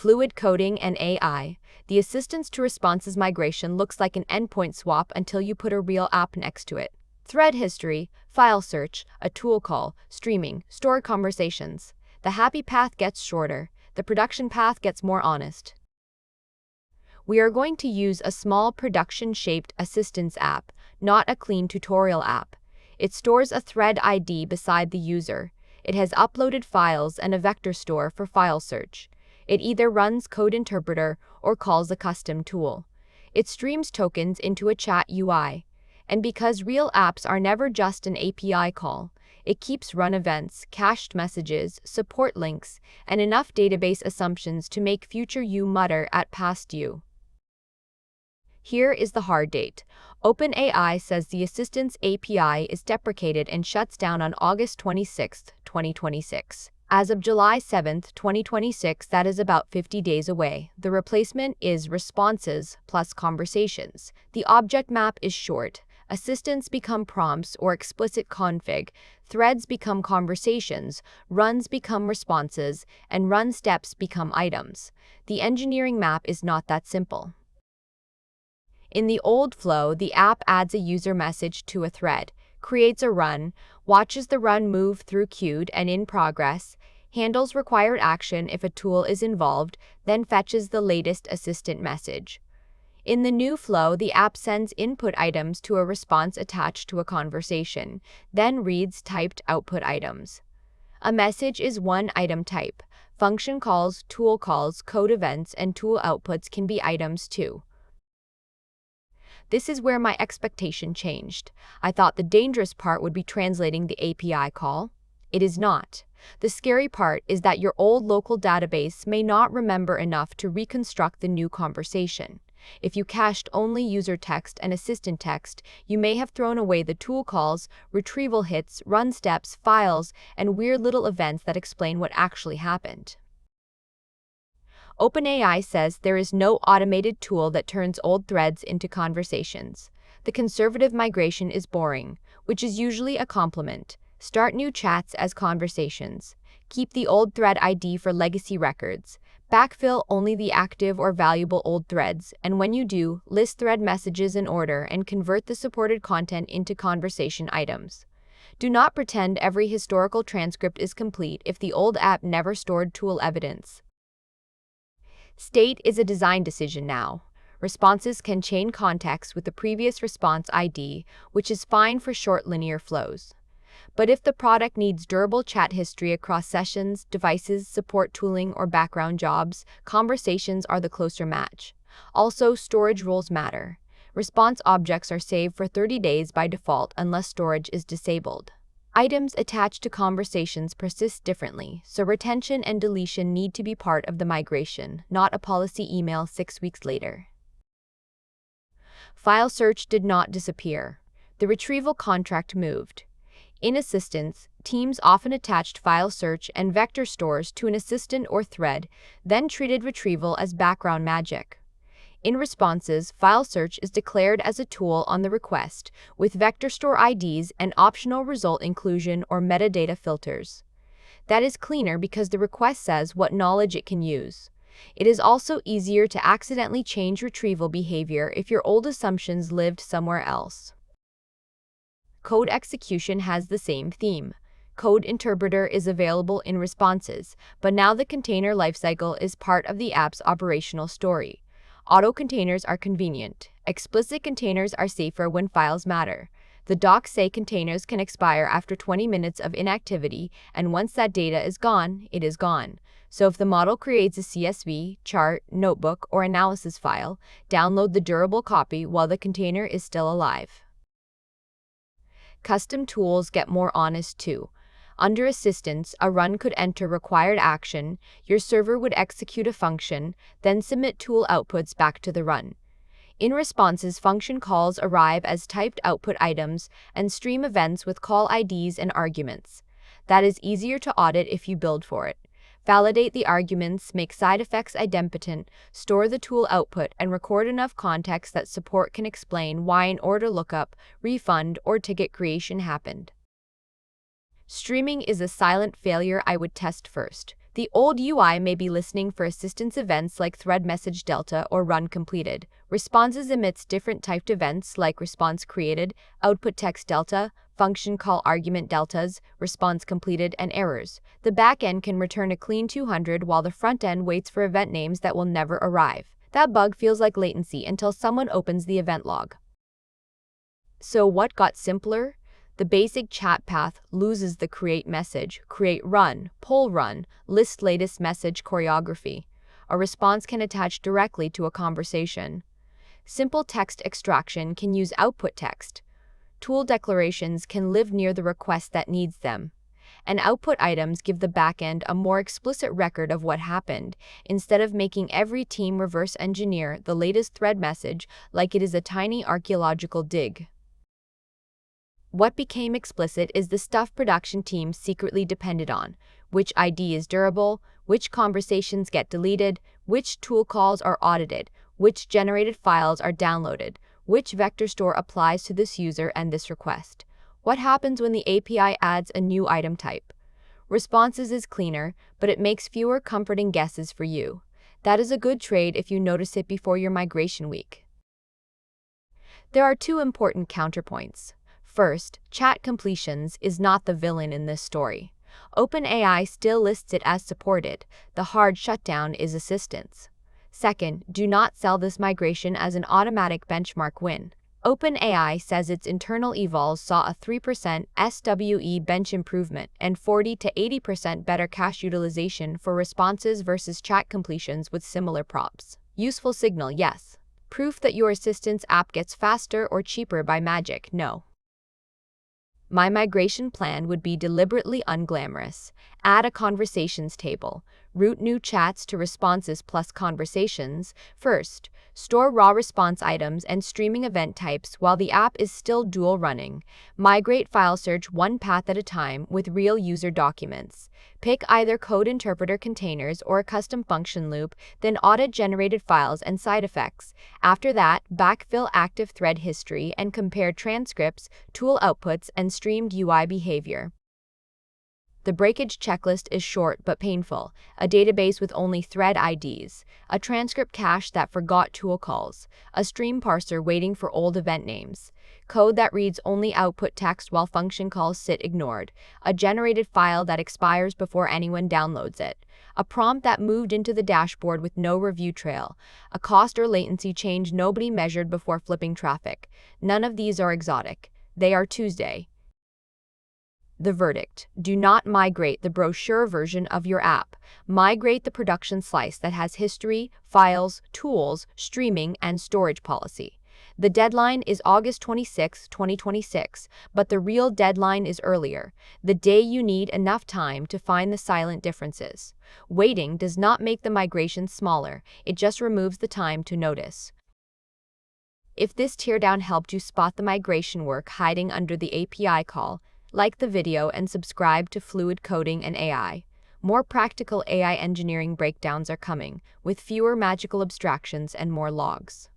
fluid coding and AI. The assistance to responses migration looks like an endpoint swap until you put a real app next to it. Thread history, file search, a tool call, streaming, stored conversations. The happy path gets shorter. The production path gets more honest. We are going to use a small production-shaped assistance app, not a clean tutorial app. It stores a thread ID beside the user. It has uploaded files and a vector store for file search. It either runs code interpreter or calls a custom tool. It streams tokens into a chat UI. And because real apps are never just an API call, it keeps run events, cached messages, support links, and enough database assumptions to make future you mutter at past you. Here is the hard date. OpenAI says the Assistance API is deprecated and shuts down on August 26, 2026. As of July 7, 2026, that is about 50 days away. The replacement is responses plus conversations. The object map is short. Assistants become prompts or explicit config. Threads become conversations. Runs become responses. And run steps become items. The engineering map is not that simple. In the old flow, the app adds a user message to a thread, creates a run, watches the run move through queued and in progress, handles required action if a tool is involved, then fetches the latest assistant message. In the new flow, the app sends input items to a response attached to a conversation, then reads typed output items. A message is one item type. Function calls, tool calls, code events, and tool outputs can be items too. This is where my expectation changed. I thought the dangerous part would be translating the API call. It is not. The scary part is that your old local database may not remember enough to reconstruct the new conversation. If you cached only user text and assistant text, you may have thrown away the tool calls, retrieval hits, run steps, files, and weird little events that explain what actually happened. OpenAI says there is no automated tool that turns old threads into conversations. The conservative migration is boring, which is usually a compliment. Start new chats as conversations. Keep the old thread ID for legacy records. Backfill only the active or valuable old threads, and when you do, list thread messages in order and convert the supported content into conversation items. Do not pretend every historical transcript is complete if the old app never stored tool evidence. State is a design decision now. Responses can chain context with the previous response ID, which is fine for short linear flows. But if the product needs durable chat history across sessions, devices, support tooling, or background jobs, conversations are the closer match. Also, storage rules matter. Response objects are saved for 30 days by default unless storage is disabled. Items attached to conversations persist differently, so retention and deletion need to be part of the migration, not a policy email 6 weeks later. File search did not disappear. The retrieval contract moved. In Assistance, teams often attached file search and vector stores to an assistant or thread, then treated retrieval as background magic. In Responses, file search is declared as a tool on the request, with vector store IDs and optional result inclusion or metadata filters. That is cleaner because the request says what knowledge it can use. It is also easier to accidentally change retrieval behavior if your old assumptions lived somewhere else. Code execution has the same theme. Code interpreter is available in Responses, but now the container lifecycle is part of the app's operational story. Auto containers are convenient. Explicit containers are safer when files matter. The docs say containers can expire after 20 minutes of inactivity, and once that data is gone, it is gone. So if the model creates a CSV, chart, notebook, or analysis file, download the durable copy while the container is still alive. Custom tools get more honest too. Under Assistance, a run could enter required action, your server would execute a function, then submit tool outputs back to the run. In Responses, function calls arrive as typed output items and stream events with call IDs and arguments. That is easier to audit if you build for it. Validate the arguments, make side effects idempotent, store the tool output, and record enough context that support can explain why an order lookup, refund, or ticket creation happened. Streaming is a silent failure I would test first. The old UI may be listening for assistance events like thread message delta or run completed. Responses emits different typed events like response created, output text delta, function call argument deltas, response completed, and errors. The backend can return a clean 200 while the front end waits for event names that will never arrive. That bug feels like latency until someone opens the event log. So what got simpler? The basic chat path loses the create message, create run, poll run, list latest message choreography. A response can attach directly to a conversation. Simple text extraction can use output text. Tool declarations can live near the request that needs them. And output items give the backend a more explicit record of what happened, instead of making every team reverse engineer the latest thread message like it is a tiny archaeological dig. What became explicit is the stuff production teams secretly depended on: which ID is durable, which conversations get deleted, which tool calls are audited, which generated files are downloaded, which vector store applies to this user and this request. What happens when the API adds a new item type? Responses is cleaner, but it makes fewer comforting guesses for you. That is a good trade if you notice it before your migration week. There are two important counterpoints. First, chat completions is not the villain in this story. OpenAI still lists it as supported. The hard shutdown is assistance. Second, do not sell this migration as an automatic benchmark win. OpenAI says its internal evals saw a 3% SWE bench improvement and 40 to 80% better cache utilization for responses versus chat completions with similar props. Useful signal, yes. Proof that your assistance app gets faster or cheaper by magic, no. My migration plan would be deliberately unglamorous. Add a conversations table. Route new chats to responses plus conversations. First, store raw response items and streaming event types while the app is still dual running. Migrate file search one path at a time with real user documents. Pick either code interpreter containers or a custom function loop, then audit generated files and side effects. After that, backfill active thread history and compare transcripts, tool outputs, and streamed UI behavior. The breakage checklist is short but painful: a database with only thread IDs, a transcript cache that forgot tool calls, a stream parser waiting for old event names, code that reads only output text while function calls sit ignored, a generated file that expires before anyone downloads it, a prompt that moved into the dashboard with no review trail, a cost or latency change nobody measured before flipping traffic. None of these are exotic. They are Tuesday. The verdict: do not migrate the brochure version of your app. Migrate the production slice that has history, files, tools, streaming, and storage policy. The deadline is August 26, 2026, but the real deadline is earlier, the day you need enough time to find the silent differences. Waiting does not make the migration smaller, it just removes the time to notice. If this teardown helped you spot the migration work hiding under the API call, like the video and subscribe to Fluid Coding and AI. More practical AI engineering breakdowns are coming, with fewer magical abstractions and more logs.